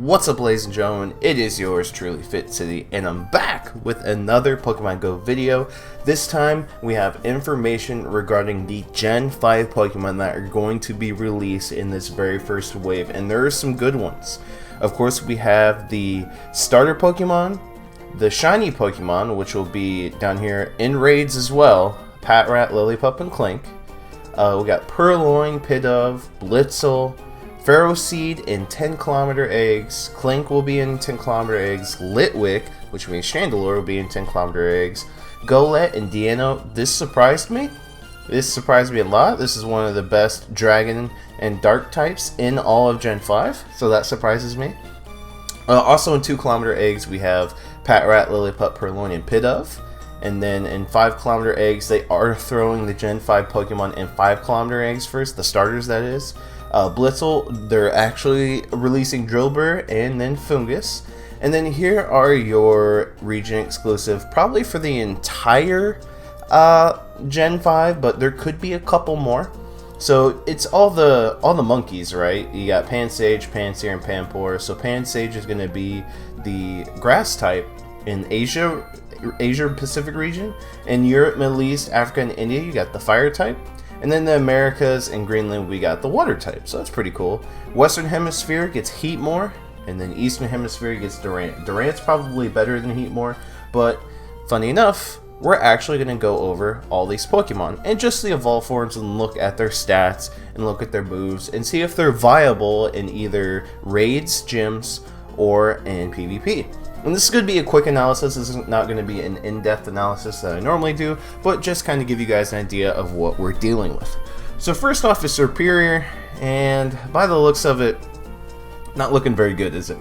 What's up, ladies and gentlemen? It is yours truly, Fitz, and I'm back with another Pokemon Go video. This time we have information regarding the Gen 5 Pokemon that are going to be released in this very first wave, and there are some good ones. Of course, we have the starter Pokemon, the shiny Pokemon, which will be down here in raids as well, Patrat, Lillipup, and Clink. We got Purloin, Pidove, Blitzel, Pharaoh Seed in 10km eggs, Clink will be in 10km eggs, Litwick, which means Chandelure, will be in 10km eggs, Golett and Deino. This surprised me. This surprised me a lot. This is one of the best Dragon and Dark types in all of Gen 5, so that surprises me. Also in 2km eggs, we have Patrat, Lillipup, Purloin, and Pidove. And then in 5km eggs, they are throwing the Gen 5 Pokemon in 5km eggs first, the starters that is. Blitzel, they're actually releasing Drillbur and then Fungus. And then here are your region exclusive, probably for the entire Gen 5, but there could be a couple more. So it's all the monkeys, right? You got Pansage, Pansear, and Panpour. So Pansage is going to be the grass type in Asia Pacific region. In Europe, Middle East, Africa, and India, you got the fire type. And then the Americas and Greenland, we got the water type, so that's pretty cool. Western Hemisphere gets Heatmore, and then Eastern Hemisphere gets Durant. Durant's probably better than Heatmore, but funny enough, we're actually going to go over all these Pokemon and just the evolve forms and look at their stats and look at their moves and see if they're viable in either raids, gyms, or in PvP. And this is going to be a quick analysis. This is not going to be an in-depth analysis that I normally do, but just kind of give you guys an idea of what we're dealing with. So first off is Superior, and by the looks of it, not looking very good, is it?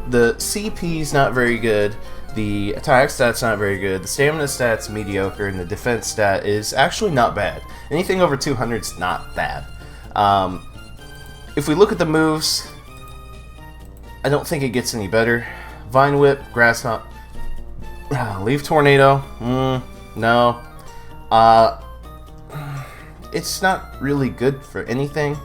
The CP is not very good, the attack stat's not very good, the stamina stat's mediocre, and the defense stat is actually not bad. Anything over 200 is not bad. If we look at the moves, I don't think it gets any better. Vine Whip, Grass Knot, Leaf Tornado, no. It's not really good for anything.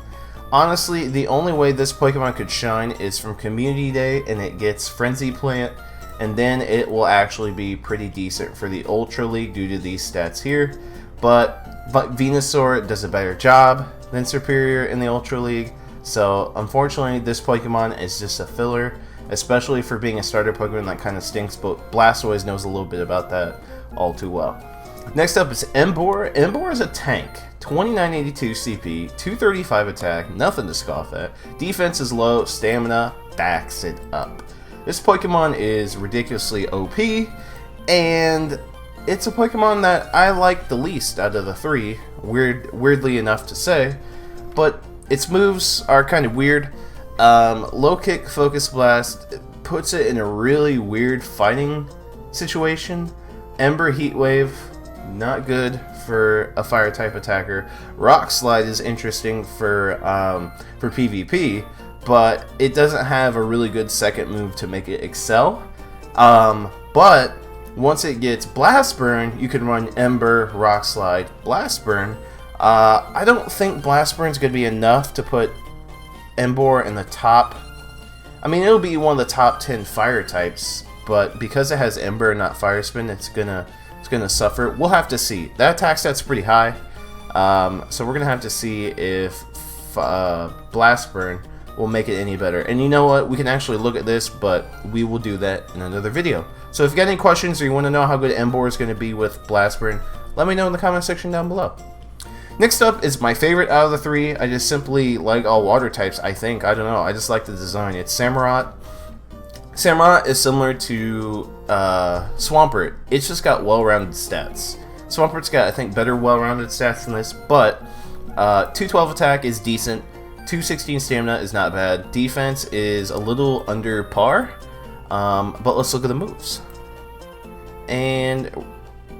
Honestly, the only way this Pokemon could shine is from Community Day, and it gets Frenzy Plant, and then it will actually be pretty decent for the Ultra League due to these stats here. But Venusaur does a better job than Superior in the Ultra League, so unfortunately this Pokemon is just a filler. Especially for being a starter Pokemon, that kind of stinks, but Blastoise knows a little bit about that all too well. Next up is Emboar. Emboar is a tank, 2982 CP, 235 attack, nothing to scoff at. Defense is low, stamina backs it up. This Pokemon is ridiculously OP, and it's a Pokemon that I like the least out of the three, weirdly enough to say, but its moves are kind of weird. Low kick, focus blast puts it in a really weird fighting situation. Ember heat wave, not good for a fire type attacker. Rock slide is interesting for PvP, but it doesn't have a really good second move to make it excel. But once it gets blast burn, you can run Ember, rock slide, blast burn. I don't think blast burn is going to be enough to put Emboar in the top. I mean, it'll be one of the top 10 fire types, but because it has Ember and not Fire Spin, it's gonna suffer. We'll have to see. That attack stat's pretty high, so we're gonna have to see if Blast Burn will make it any better. And you know what? We can actually look at this, but we will do that in another video. So if you got any questions or you want to know how good Emboar is going to be with Blast Burn, let me know in the comment section down below. Next up is my favorite out of the three. I just simply like all water types, I think. I don't know. I just like the design. It's Samurott. Samurott is similar to Swampert. It's just got well-rounded stats. Swampert's got, I think, better well-rounded stats than this, but 212 attack is decent. 216 stamina is not bad. Defense is a little under par, but let's look at the moves. And,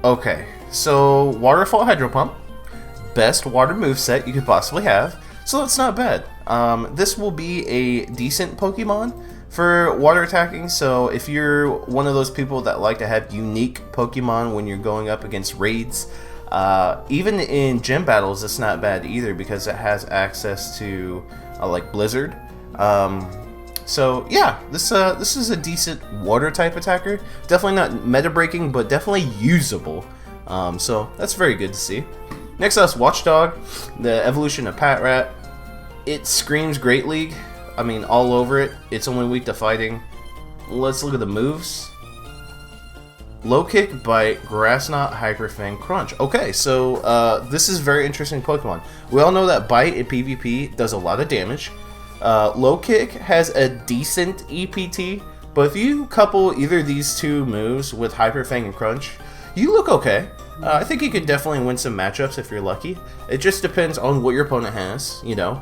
okay. So, Waterfall Hydro Pump. Best water moveset you could possibly have, so that's not bad. This will be a decent Pokemon for water attacking, so if you're one of those people that like to have unique Pokemon when you're going up against raids, even in gym battles, it's not bad either because it has access to like Blizzard. So yeah, this is a decent water type attacker. Definitely not meta breaking, but definitely usable. So that's very good to see. Next up is Watchdog, the evolution of Patrat. It screams Great League. I mean, all over it. It's only weak to fighting. Let's look at the moves. Low Kick, Bite, Grass Knot, Hyper Fang, Crunch. Okay, so this is very interesting Pokemon. We all know that Bite in PvP does a lot of damage. Low Kick has a decent EPT, but if you couple either of these two moves with Hyper Fang and Crunch, you look okay. I think you could definitely win some matchups if you're lucky. It just depends on what your opponent has, you know.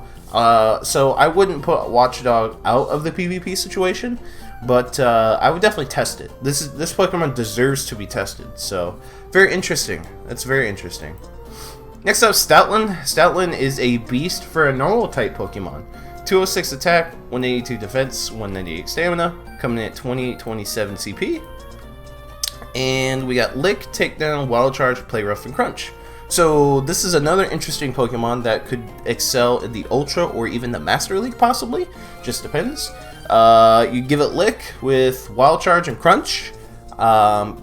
So I wouldn't put Watchdog out of the PvP situation, but I would definitely test it. This Pokemon deserves to be tested, so very interesting. That's very interesting. Next up, Stoutland. Stoutland is a beast for a normal type Pokemon. 206 attack, 182 defense, 198 stamina, coming in at 2827 CP. And we got Lick, Takedown, Wild Charge, Play Rough, and Crunch. So this is another interesting Pokemon that could excel in the Ultra or even the Master League, possibly. Just depends. You give it Lick with Wild Charge and Crunch.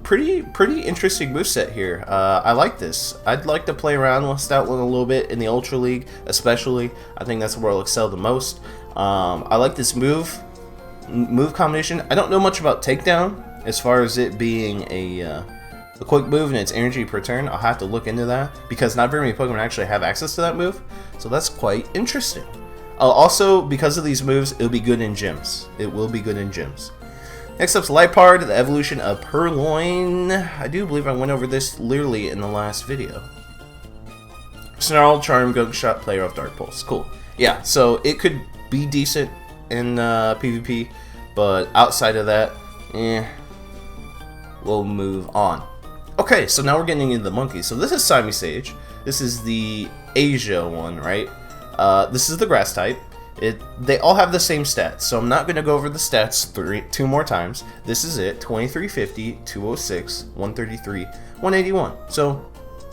Pretty interesting moveset here. I like this. I'd like to play around with Stoutland a little bit in the Ultra League, especially. I think that's where I'll excel the most. I like this move combination. I don't know much about Takedown as far as it being a quick move and its energy per turn. I'll have to look into that because not very many Pokemon actually have access to that move. So that's quite interesting. Also, because of these moves, it'll be good in gyms. It will be good in gyms. Next up is Lipard, the evolution of Purloin. I do believe I went over this literally in the last video. Snarl, Charm, Ghost Shot, Play Rough, Dark Pulse. Cool. Yeah, so it could be decent in PvP, but outside of that, we'll move on. Okay, so now we're getting into the monkeys. So this is Siamisage. This is the Asia one, right? This is the grass type. They all have the same stats, so I'm not going to go over the stats two more times. This is it, 2350, 206, 133, 181. So,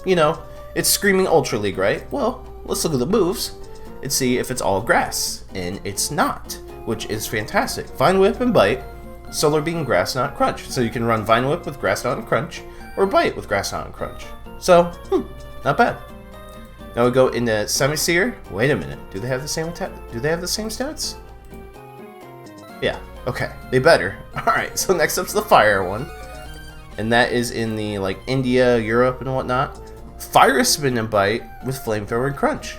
you know, it's screaming Ultra League, right? Well, let's look at the moves and see if it's all grass, and it's not, which is fantastic. Vine Whip and Bite, Solar Beam, Grass Knot, Crunch. So you can run Vine Whip with Grass Knot and Crunch, or Bite with Grass Knot and Crunch. So, not bad. Now we go into Semiseer. Wait a minute. Do they have the same attack? Do they have the same stats? Yeah. Okay. They better. Alright, so next up's the fire one. And that is in the, like, India, Europe, and whatnot. Fire Spin and Bite with Flamethrower and Crunch.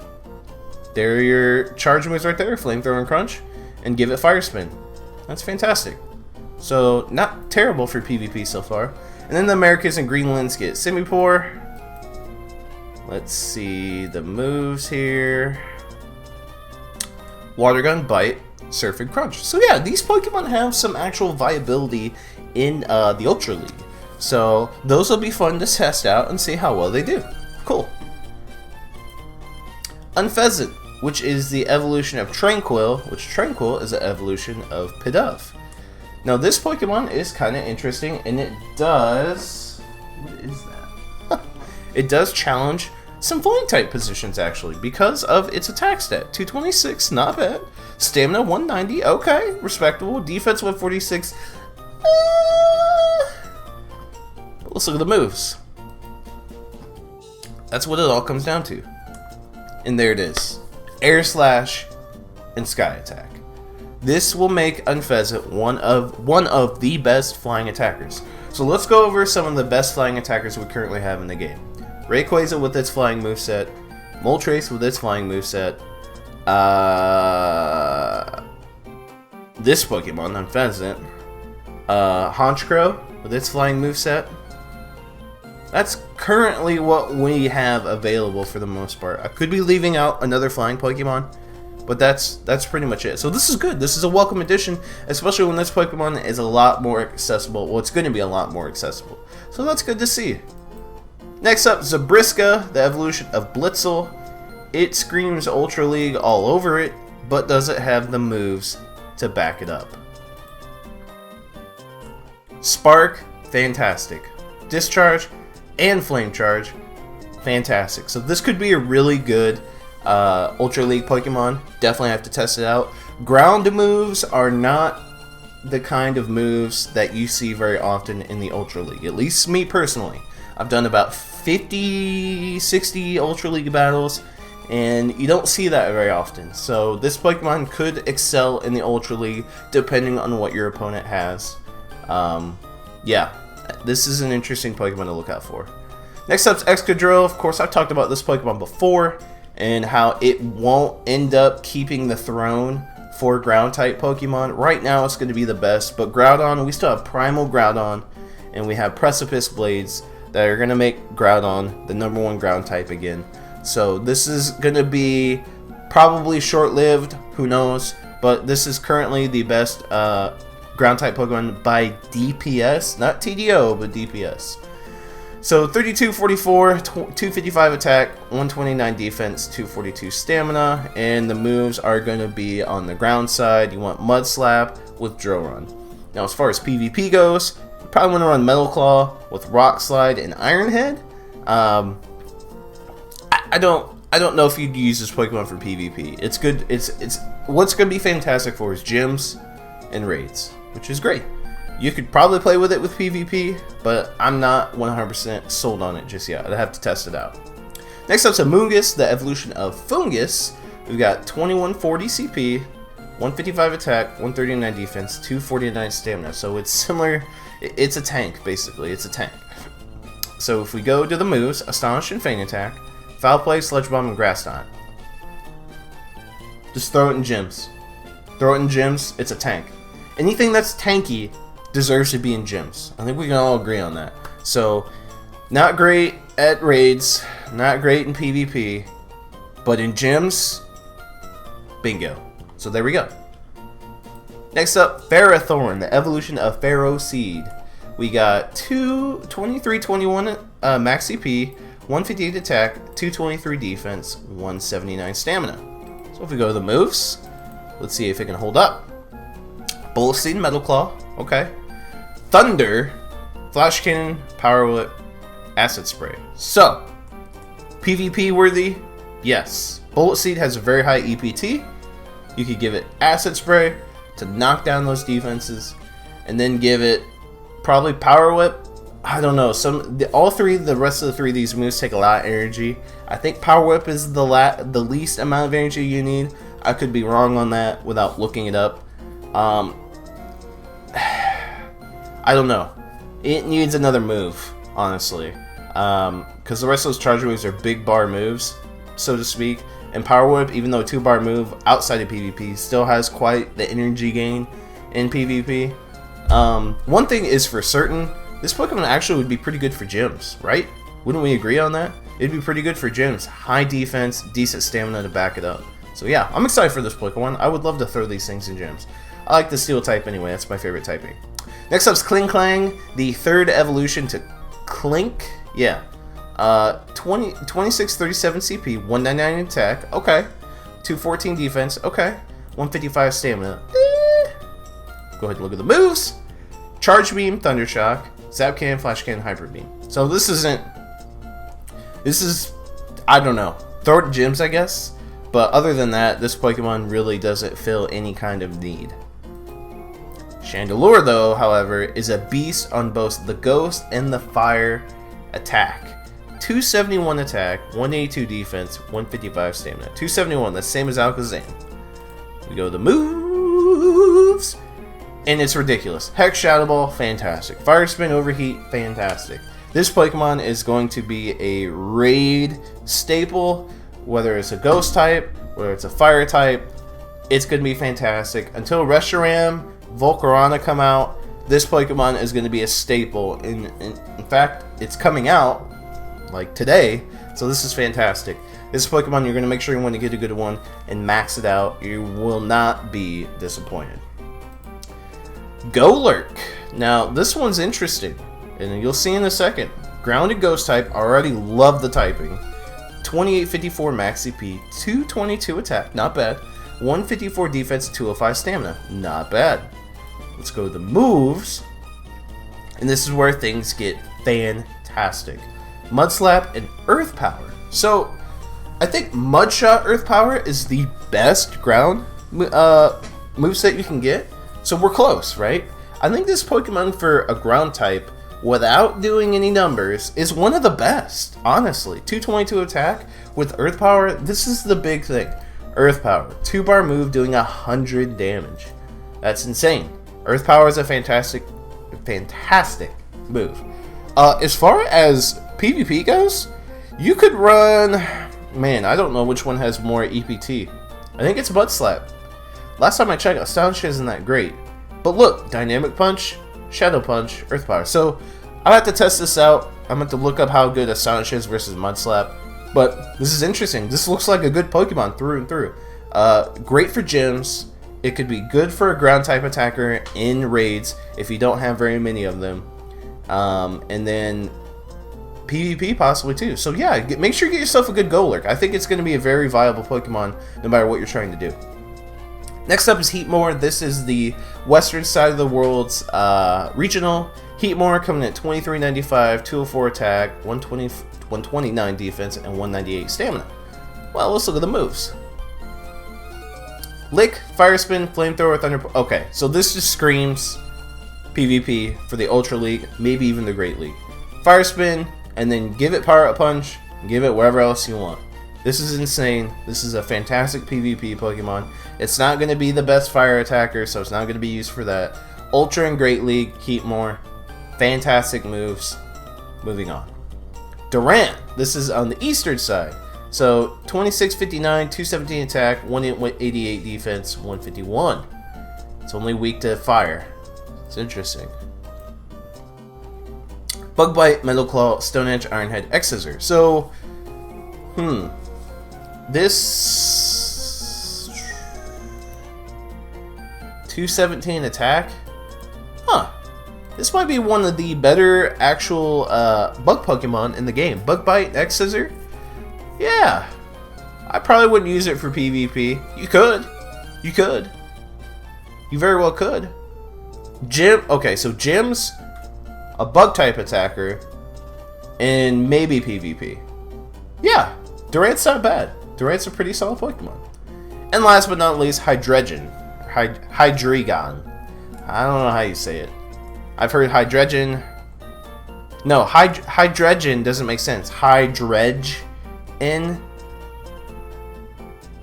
There are your charge moves right there. Flamethrower and Crunch. And give it Fire Spin. That's fantastic. So, not terrible for PvP so far. And then the Americas and Greenlands get Simipour. Let's see the moves here. Water Gun, Bite, Surf, and Crunch. So yeah, these Pokemon have some actual viability in the Ultra League. So those will be fun to test out and see how well they do. Cool. Unfezant, which is the evolution of Tranquil, which Tranquil is an evolution of Pidove. Now this Pokemon is kind of interesting, and it does... What is that? It does challenge some flying type positions actually because of its attack stat. 226, not bad. Stamina 190, okay, respectable. Defense 146. But let's look at the moves. That's what it all comes down to. And there it is. Air Slash and Sky Attack. This will make Unfezant one of the best flying attackers. So let's go over some of the best flying attackers we currently have in the game. Rayquaza with its flying moveset, Moltres with its flying moveset, this Pokemon, Unfezant, Honchkrow with its flying moveset. That's currently what we have available for the most part. I could be leaving out another flying Pokemon, but that's pretty much it. So this is good. This is a welcome addition, especially when this Pokemon is a lot more accessible. Well, it's going to be a lot more accessible. So that's good to see. Next up, Zabriska, the evolution of Blitzel. It screams Ultra League all over it, but does it have the moves to back it up? Spark, fantastic. Discharge and Flame Charge, fantastic. So this could be a really good Ultra League Pokemon. Definitely have to test it out. Ground moves are not the kind of moves that you see very often in the Ultra League. At least me personally. I've done about 50, 60 Ultra League battles, and you don't see that very often. So this Pokemon could excel in the Ultra League depending on what your opponent has. Yeah, this is an interesting Pokemon to look out for. Next up's Excadrill. Of course, I've talked about this Pokemon before and how it won't end up keeping the throne for Ground-type Pokemon. Right now, it's going to be the best, but Groudon, we still have Primal Groudon, and we have Precipice Blades that are going to make Groudon the #1 ground type again. So this is going to be probably short-lived, who knows, but this is currently the best ground type Pokemon by DPS, not TDO, but DPS. So 32, 44, 255 attack, 129 defense, 242 stamina, and the moves are going to be on the ground side. You want Mud Slap with Drill Run. Now as far as PvP goes, you probably want to run Metal Claw with Rock Slide and Iron Head. I don't know if you'd use this Pokemon for PvP. It's good. It's what's going to be fantastic for is gyms and raids, which is great. You could probably play with it with PvP, but I'm not 100% sold on it just yet. I'd have to test it out. Next up's Amoonguss, the evolution of Fungus. We've got 2140 CP, 155 attack, 139 defense, 249 stamina. So it's similar. It's a tank, basically. It's a tank. So if we go to the moves, Astonish and Feint Attack, Foul Play, Sludge Bomb, and Grass Knot. Just throw it in gyms. Throw it in gyms, it's a tank. Anything that's tanky deserves to be in gyms. I think we can all agree on that. So, not great at raids, not great in PvP, but in gyms, bingo. So there we go. Next up, Ferrothorn, the evolution of Pharaoh Seed. We got 2321 max CP, 158 attack, 223 defense, 179 stamina. So if we go to the moves, let's see if it can hold up. Bullet Seed, Metal Claw, okay. Thunder, Flash Cannon, Power Whip, Acid Spray. So, PvP worthy? Yes. Bullet Seed has a very high EPT. You could give it Acid Spray to knock down those defenses, and then give it probably Power Whip. I don't know. The rest of the three of these moves take a lot of energy. I think Power Whip is the least amount of energy you need. I could be wrong on that without looking it up. I don't know. It needs another move, honestly, because the rest of those charge moves are big bar moves, so to speak. And Power Whip, even though a 2-bar move outside of PvP, still has quite the energy gain in PvP. One thing is for certain, this Pokemon actually would be pretty good for gyms, right? Wouldn't we agree on that? It'd be pretty good for gyms. High defense, decent stamina to back it up. So yeah, I'm excited for this Pokemon. I would love to throw these things in gyms. I like the Steel type anyway, that's my favorite typing. Next up's Klinklang, the third evolution to Klink. Yeah. 2637 CP, 199 attack, okay. 214 defense, okay. 155 stamina. Go ahead and look at the moves. Charge Beam, Thunder Shock, Zap Cannon, Flash Cannon, Hyper Beam. So this is, I don't know. Throw it to gyms, I guess. But other than that, this Pokemon really doesn't fill any kind of need. Chandelure, though, however, is a beast on both the Ghost and the Fire attack. 271 attack, 182 defense, 155 stamina. 271, that's the same as Alakazam. We go to the moves, and it's ridiculous. Hex Shadow Ball, fantastic. Fire Spin, Overheat, fantastic. This Pokemon is going to be a raid staple, whether it's a Ghost type, whether it's a Fire type. It's going to be fantastic. Until Reshiram, Volcarona come out, this Pokemon is going to be a staple. In fact, it's coming out like today, so this is fantastic. This Pokemon, you're going to make sure you want to get a good one and max it out. You will not be disappointed. Golurk. Now, this one's interesting, and you'll see in a second. Grounded Ghost type, already love the typing. 2854 max CP, 222 attack, not bad. 154 defense, 205 stamina, not bad. Let's go to the moves, and this is where things get fantastic. Mud Slap and Earth Power. So, I think Mud Shot Earth Power is the best ground moveset you can get. So we're close, right? I think this Pokemon for a ground type, without doing any numbers, is one of the best, honestly. 222 attack with Earth Power, this is the big thing. Earth Power, 2-bar move doing 100 damage. That's insane. Earth Power is a fantastic move. As far as PvP goes, you could run... Man, I don't know which one has more EPT. I think it's Mud Slap. Last time I checked, Astonish isn't that great. But look, Dynamic Punch, Shadow Punch, Earth Power. So, I'll have to test this out. I'm going to look up how good Astonish is versus Mud Slap. But this is interesting. This looks like a good Pokemon through and through. Great for gyms. It could be good for a ground type attacker in raids if you don't have very many of them. And then PvP possibly too. So yeah, make sure you get yourself a good Golurk. I think it's going to be a very viable Pokemon no matter what you're trying to do. Next up is Heatmore. This is the western side of the world's regional. Heatmore coming at 2395, 204 attack, 129 defense, and 198 stamina. Well, let's look at the moves. Lick, Fire Spin, Flamethrower, Thunder... Okay, so this just screams PvP for the Ultra League, maybe even the Great League. Fire Spin, and then give it Power Up Punch, and give it wherever else you want. This is insane. This is a fantastic PvP Pokemon. It's not going to be the best fire attacker, so it's not going to be used for that. Ultra and Great League, Heatmore, fantastic moves. Moving on. Durant, this is on the eastern side. So 2659, 217 attack, 188 defense, 151. It's only weak to fire. It's interesting. Bug Bite, Metal Claw, Stone Edge, Iron Head, X Scissor. So, this 217 attack? Huh. This might be one of the better actual bug Pokemon in the game. Bug Bite, X Scissor? Yeah. I probably wouldn't use it for PvP. You could. You could. You very well could. Gym. Okay, so Gym's a bug type attacker and maybe PvP. Yeah. Durant's not bad. Durant's a pretty solid Pokemon. And last but not least, Hydreigon. Hydreigon. I don't know how you say it. I've heard Hydreigon. No, Hydreigon doesn't make sense. Hydreigon.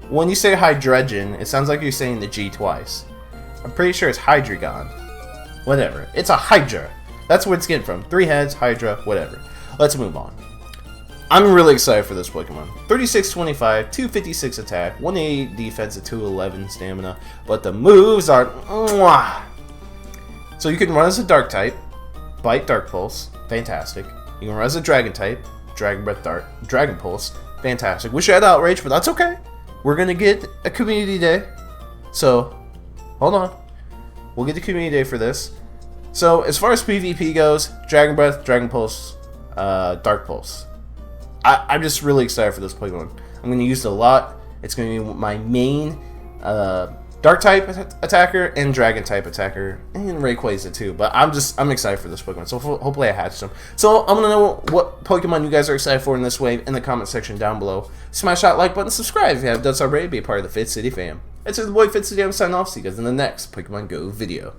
When you say Hydreigon, it sounds like you're saying the G twice. I'm pretty sure it's Hydreigon. Whatever. It's a Hydra. That's where it's getting from. 3 heads, Hydra, whatever. Let's move on. I'm really excited for this Pokemon. 3625, 256 attack, 188 defense, and 211 stamina. But the moves are... Mwah! So you can run as a Dark type. Bite, Dark Pulse. Fantastic. You can run as a Dragon type. Dragon Breath, Dragon Pulse. Fantastic. Wish I had Outrage, but that's okay. We're going to get a Community Day. So, hold on. We'll get a Community Day for this. So, as far as PvP goes, Dragon Breath, Dragon Pulse, Dark Pulse. I'm just really excited for this Pokemon. I'm going to use it a lot. It's going to be my main Dark type attacker and Dragon type attacker, and Rayquaza too. But I'm excited for this Pokemon. So hopefully I hatch them. So I'm gonna know what Pokemon you guys are excited for in this wave in the comment section down below. Smash that like button, subscribe if you haven't done so already. Be a part of the Fitz City fam. It's your boy Fitz City. I'm signing off. See you guys in the next Pokemon Go video.